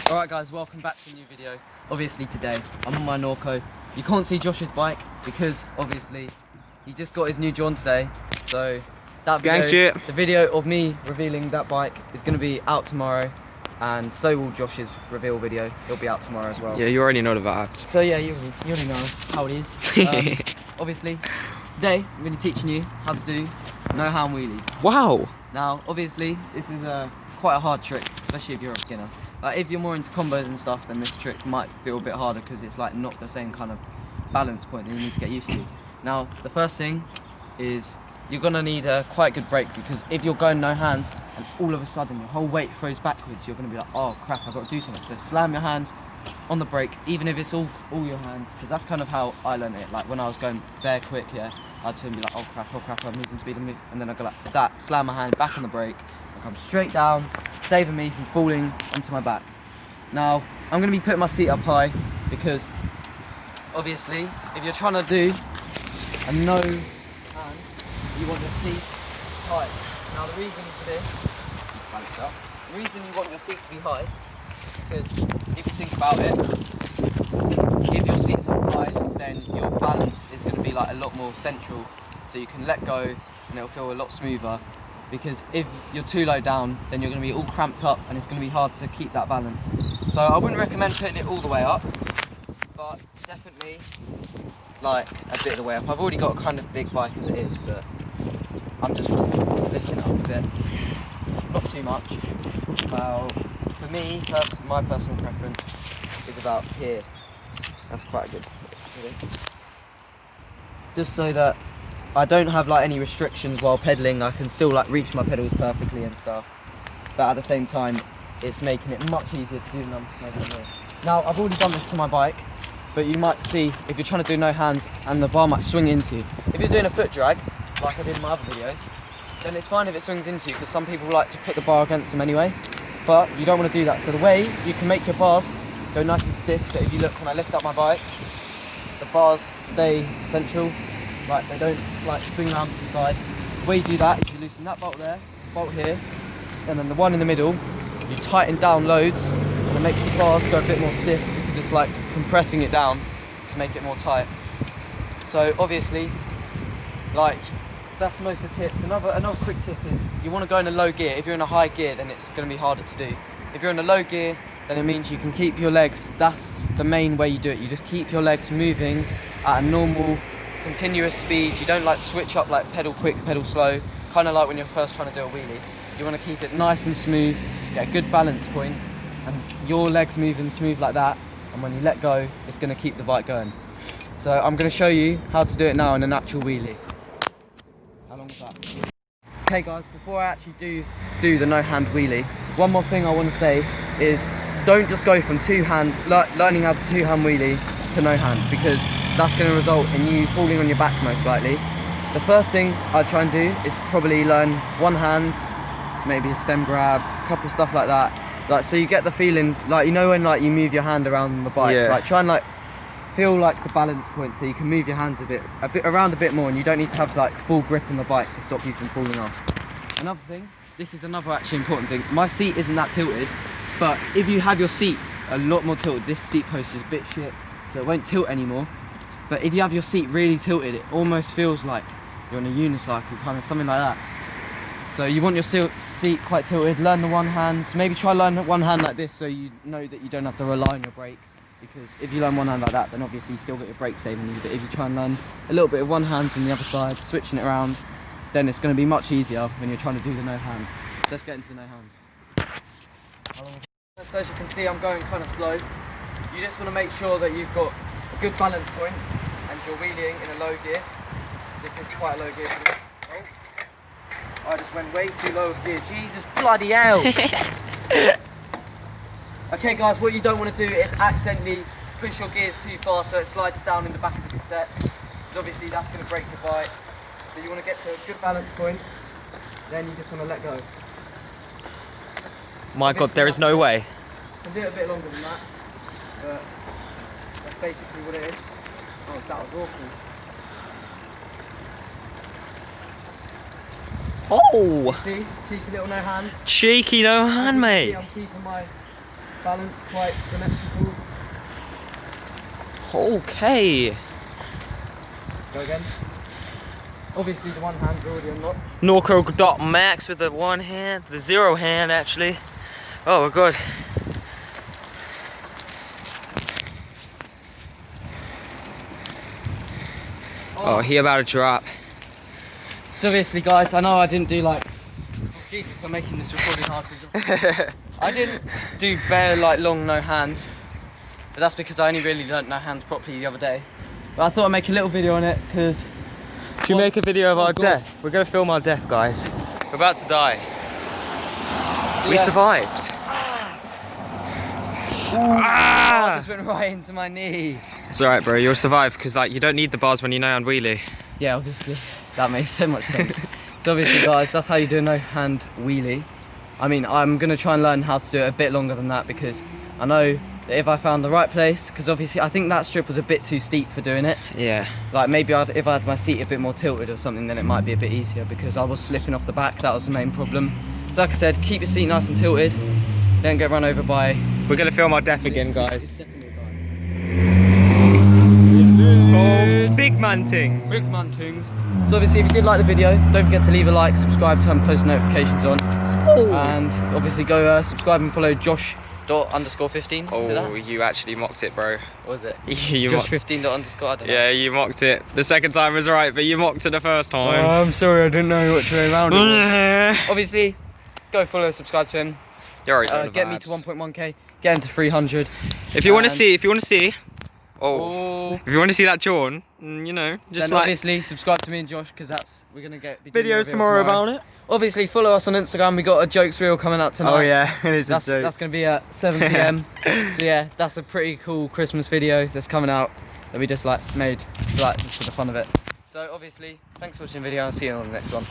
Alright guys, welcome back to a new video. Obviously today, I'm on my Norco. You can't see Josh's bike because obviously he just got his new John today. So that video, the video of me revealing that bike is going to be out tomorrow. And so will Josh's reveal video. It'll be out tomorrow as well. Yeah, you already know the vibes. So yeah, you already know how it is. Obviously, today I'm going to be teaching you how to do no-hand wheelies. Wow! Now, obviously, this is quite a hard trick, especially if you're a beginner. If you're more into combos and stuff, then this trick might feel a bit harder because it's like not the same kind of balance point that you need to get used to. Now, the first thing is you're gonna need a quite good brake, because if you're going no hands and all of a sudden your whole weight throws backwards, you're gonna be like, oh crap, I've got to do something. So slam your hands on the brake, even if it's all your hands, because that's kind of how I learned it. Like when I was going bare quick, yeah, I'd turn and be like, oh crap, I'm losing speed, and then I go like that, slam my hand back on the brake, and come straight down, saving me from falling onto my back. Now, I'm going to be putting my seat up high because obviously if you're trying to do a no hand, you want your seat high. Now the reason for this, balance up, the reason you want your seat to be high, because if you think about it, if your seat's up high, then your balance is going to be like a lot more central, so you can let go and it'll feel a lot smoother. Because if you're too low down, then you're going to be all cramped up and it's going to be hard to keep that balance. So I wouldn't recommend putting it all the way up, but definitely like a bit of the way up. I've already got a kind of big bike as it is, but I'm just lifting it up a bit, not too much. About, for me, my personal preference is about here. That's quite a good place. Just so that I don't have like any restrictions while pedaling. I can still like reach my pedals perfectly and stuff, but at the same time it's making it much easier to do them. Now I've already done this to my bike, but you might see if you're trying to do no hands and the bar might swing into you. If you're doing a foot drag like I did in my other videos, then it's fine if it swings into you, because some people like to put the bar against them anyway, but you don't want to do that. So the way you can make your bars go nice and stiff, so if you look when I lift up my bike, the bars stay central. Like they don't like swing around to the side. The way you do that is you loosen that bolt there, bolt here, and then the one in the middle, you tighten down loads, and it makes the bars go a bit more stiff because it's like compressing it down to make it more tight. So obviously, like that's most of the tips. Another quick tip is you want to go in a low gear. If you're in a high gear, then it's going to be harder to do. If you're in a low gear, then it means you can keep your legs. That's the main way you do it. You just keep your legs moving at a normal, continuous speed. You don't like switch up like pedal quick, pedal slow, kind of like when you're first trying to do a wheelie. You want to keep it nice and smooth, get a good balance point, and your legs moving smooth like that, and when you let go, it's going to keep the bike going. So I'm going to show you how to do it now in an actual wheelie. How long is that? Okay guys, before I actually do the no hand wheelie, one more thing I want to say is don't just go from learning how to two hand wheelie to no hand, because that's going to result in you falling on your back most likely. The first thing I'd try and do is probably learn one hand, maybe a stem grab, a couple of stuff like that. Like so you get the feeling, like you know when like you move your hand around the bike, yeah. Like try and like feel like the balance point, so you can move your hands a bit around a bit more, and you don't need to have like full grip on the bike to stop you from falling off. Another thing, this is another actually important thing. My seat isn't that tilted, but if you have your seat a lot more tilted, this seat post is a bit shit, so it won't tilt anymore. But if you have your seat really tilted, it almost feels like you're on a unicycle, kind of something like that. So you want your seat quite tilted, learn the one hands, maybe try learn one hand like this so you know that you don't have to rely on your brake. Because if you learn one hand like that, then obviously you still get your brake saving you. But if you try and learn a little bit of one hand from the other side, switching it around, then it's going to be much easier when you're trying to do the no hands. So let's get into the no hands. So as you can see, I'm going kind of slow. You just want to make sure that you've got a good balance point and you're wheeling in a low gear. This is quite a low gear for me. Oh, I just went way too low of gear. Jesus bloody hell! Okay guys, what you don't want to do is accidentally push your gears too far so it slides down in the back of the cassette. Because obviously that's going to break your bike. So you want to get to a good balance point, then you just want to let go. My god, there is no way. You can do it a bit longer than that, but that's basically what it is. Oh, that was awful. Oh! See? Cheeky little no hand. Cheeky no hand, mate. I'm keeping my balance, quite symmetrical. Okay. Go again. Obviously the one hand's already unlocked. Norco Dot Max with the one hand, the zero hand actually. Oh, we're good. Oh, he about to drop. So obviously guys, I know I didn't do like, oh, Jesus, I'm making this recording hard for I didn't do bare like long no hands, but that's because I only really learnt no hands properly the other day. But I thought I'd make a little video on it because Should we make a video of our God. death? We're gonna film our death, guys. We're about to die. We Yeah. survived. I just went right into my knee. It's alright, bro, you'll survive because like you don't need the bars when you know on wheelie. Yeah, obviously. That makes so much sense. So obviously guys, that's how you do a no hand wheelie. I mean, I'm gonna try and learn how to do it a bit longer than that because I know that if I found the right place, because obviously I think that strip was a bit too steep for doing it. Yeah. Like maybe if I had my seat a bit more tilted or something, then it might be a bit easier because I was slipping off the back. That was the main problem. So like I said, keep your seat nice and tilted. Don't get run over by... We're gonna film our death again, guys. It's definitely a guy. Oh, big man ting. Big man things. So obviously if you did like the video, don't forget to leave a like, subscribe, turn post notifications on. Oh. And obviously go subscribe and follow Josh._15. Oh, Is it that? you actually mocked it, bro. What was it? You mocked. Josh15. I don't know. Yeah, you mocked it. The second time was right, but you mocked it the first time. Oh, I'm sorry, I didn't know which way around it was. Obviously, go follow, subscribe to him. You're already doing the Get me vibes. to 1.1k, get into 300. If you want to And- see, if you want to see that John, you know, just then like obviously subscribe to me and Josh because we're gonna be doing a videos reveal tomorrow about it. Obviously follow us on Instagram. We got a jokes reel coming out tonight. Oh yeah, it is. That's gonna be at 7 PM. So yeah, that's a pretty cool Christmas video that's coming out that we just like made like just for the fun of it. So obviously, thanks for watching the video. I'll see you on the next one.